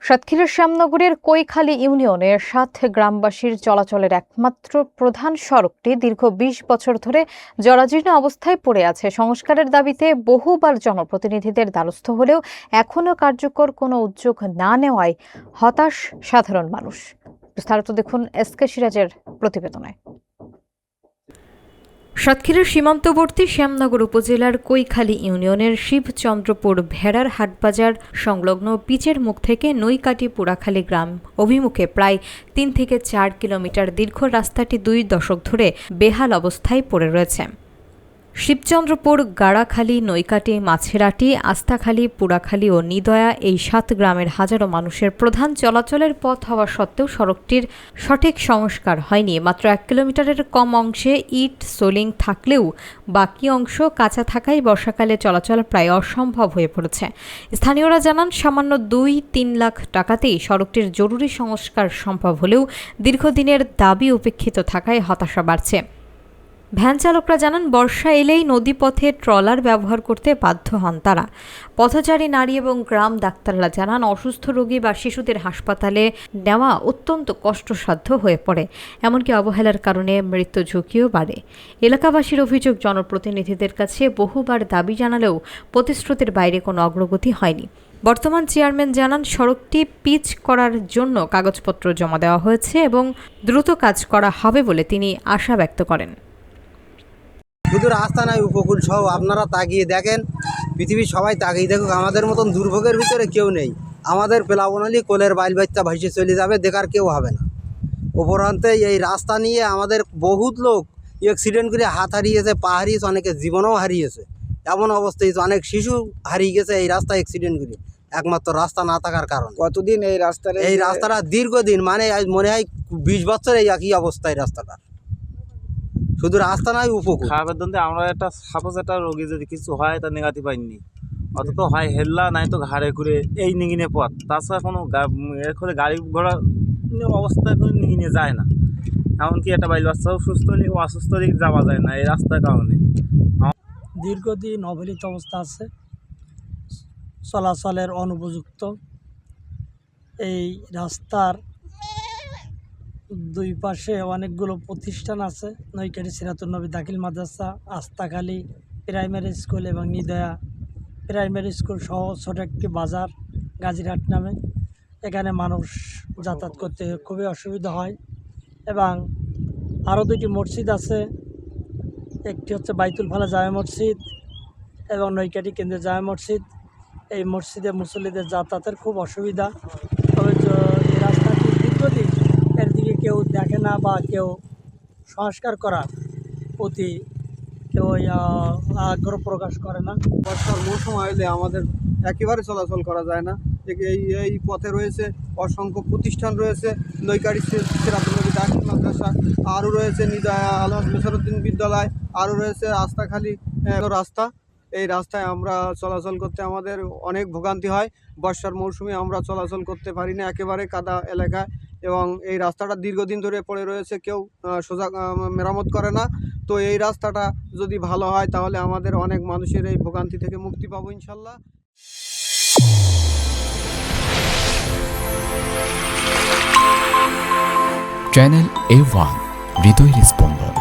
সাতক্ষীরার শ্যামনগরের কৈখালী ইউনিয়নের ৭ গ্রামবাসীর চলাচলের একমাত্র প্রধান সড়কটি দীর্ঘ ২০ বছর ধরে জরাজীর্ণ অবস্থায় পড়ে আছে। সংস্কারের দাবিতে বহুবার জনপ্রতিনিধিদের দ্বারস্থ হলেও এখনও কার্যকর কোনো উদ্যোগ না নেওয়ায় হতাশ সাধারণ মানুষ। বিস্তারিত দেখুন এসকে সিরাজের প্রতিবেদনে। সাতক্ষীরার সীমান্তবর্তী শ্যামনগর উপজেলার কৈখালী ইউনিয়নের শিবচন্দ্রপুর ভেড়ার হাটবাজার সংলগ্ন পিচের মুখ থেকে নৈকাটি পুরাখালী গ্রাম অভিমুখে প্রায় ৩ থেকে ৪ কিলোমিটার দীর্ঘ রাস্তাটি ২ দশক ধরে বেহাল অবস্থায় পড়ে রয়েছে। শিবচন্দ্রপুর, গাড়াখালী, নৈকাটি, মাছেরাটি, আস্তাখালী, পুরাখালী ও নিদয়া এই ৭ গ্রামের হাজারো মানুষের প্রধান চলাচলের পথ হওয়া সত্ত্বেও সড়কটির সঠিক সংস্কার হয়নি। মাত্র ১ কিলোমিটারের কম অংশে ইট সোলিং থাকলেও বাকি অংশ কাঁচা থাকায় বর্ষাকালে চলাচল প্রায় অসম্ভব হয়ে পড়েছে। স্থানীয়রা জানান, সামান্য ২-৩ লাখ টাকাতেই সড়কটির জরুরি সংস্কার সম্ভব হলেও দীর্ঘদিনের দাবি উপেক্ষিত থাকায় হতাশা বাড়ছে। ভ্যান চালকরা জানান, বর্ষা এলেই নদীপথে ট্রলার ব্যবহার করতে বাধ্য হন তারা। পথচারী নারী এবং গ্রাম ডাক্তাররা জানান, অসুস্থ রোগী বা শিশুদের হাসপাতালে নেওয়া অত্যন্ত কষ্টসাধ্য হয়ে পড়ে। এমনকি অবহেলার কারণে মৃত্যু ঝুঁকিও বাড়ে। এলাকাবাসীর অভিযোগ, জনপ্রতিনিধিদের কাছে বহুবার দাবি জানালেও প্রতিশ্রুতির বাইরে কোনো অগ্রগতি হয়নি। বর্তমান চেয়ারম্যান জানান, সড়কটি পিচ করার জন্য কাগজপত্র জমা দেওয়া হয়েছে এবং দ্রুত কাজ করা হবে বলে তিনি আশা ব্যক্ত করেন। শুধু রাস্তা নাই, উপকূল সহ আপনারা তাকিয়ে দেখেন, পৃথিবীর সবাই তাকিয়ে দেখুক, আমাদের মতন দুর্ভোগের ভিতরে কেউ নেই। আমাদের প্লাবনালি কোলের বাইল বাচ্চা ভাসিয়ে চলে যাবে, দেখার কেউ হবে না। উপরান্তে এই রাস্তা নিয়ে আমাদের বহুত লোক অ্যাক্সিডেন্ট করে হাত হারিয়েছে, পা হারিয়েছে, অনেকে জীবনও হারিয়েছে। এমন অবস্থায় অনেক শিশু হারিয়ে গেছে এই রাস্তা অ্যাক্সিডেন্ট করে, একমাত্র রাস্তা না থাকার কারণে। কতদিন এই রাস্তাটা দীর্ঘদিন, মানে মনে হয় ২০ বছর এই একই অবস্থায় রাস্তাটা। শুধু রাস্তা নাই, উপকূল খারাপের দন্দে আমরা একটা সাপোজ একটা রোগী যদি কিছু হয় তা নেগাটিভ পাইনি, অত হয় হেল্লা নাই তো ঘাড়ে ঘুরে এই নিগিনে পথ, তাছাড়া কোনো এর গাড়ি ঘোড়া অবস্থায় কোনো নিগিনে যায় না। এমনকি একটা বাইল বাচ্চাও সুস্থ হলে ও অসুস্থ হলে যাওয়া যায় না এই রাস্তার কারণে। দীর্ঘদিন অবহেলিত অবস্থা আছে, চলাচলের অনুপযুক্ত। এই রাস্তার দুই পাশে অনেকগুলো প্রতিষ্ঠান আছে, নৈকাটি সিরাতুন নবী দাখিল মাদ্রাসা, আস্তাখালী প্রাইমারি স্কুল এবং নিদয়া প্রাইমারি স্কুল সহ ছোট একটি বাজার গাজীরহাট নামে। এখানে মানুষ যাতায়াত করতে খুবই অসুবিধা হয়। এবং আরও 2টি মসজিদ আছে, একটি হচ্ছে বাইতুল ফালা জামে মসজিদ এবং নৈকাটি কেন্দ্রীয় জামে মসজিদ। এই মসজিদে মুসল্লিদের যাতায়াতের খুব অসুবিধা। তবে এই রাস্তাটি দীর্ঘদিন এর দিকে কেউ দেখে না বা কেউ সংস্কার করার প্রতি কেউ আগ্রহ প্রকাশ করে না। বর্ষার মৌসুম আসলে আমাদের একেবারে চলাচল করা যায় না। এই পথে রয়েছে অসংখ্য প্রতিষ্ঠান রয়েছে, নৈকাটি সিরাতুন নবী দাখিল মাদ্রাসা, আরও রয়েছে নিদয়া আলহাজ মেসারউদ্দিন বিদ্যালয়, আরও রয়েছে আস্তাখালী রাস্তা। এই রাস্তায় আমরা চলাচল করতে আমাদের অনেক ভোগান্তি হয়। বর্ষার মৌসুমে আমরা চলাচল করতে পারি না, একেবারে কাদা এলাকায়। এবং এই রাস্তাটা দীর্ঘদিন ধরে পড়ে রয়েছে, কেউ সোজা মেরামত করে না। তো এই রাস্তাটা যদি ভালো হয় তাহলে আমাদের অনেক মানুষের এই ভোগান্তি থেকে মুক্তি পাবো ইনশাল্লাহ। চ্যানেল A1 হৃদয়ের স্পন্দন।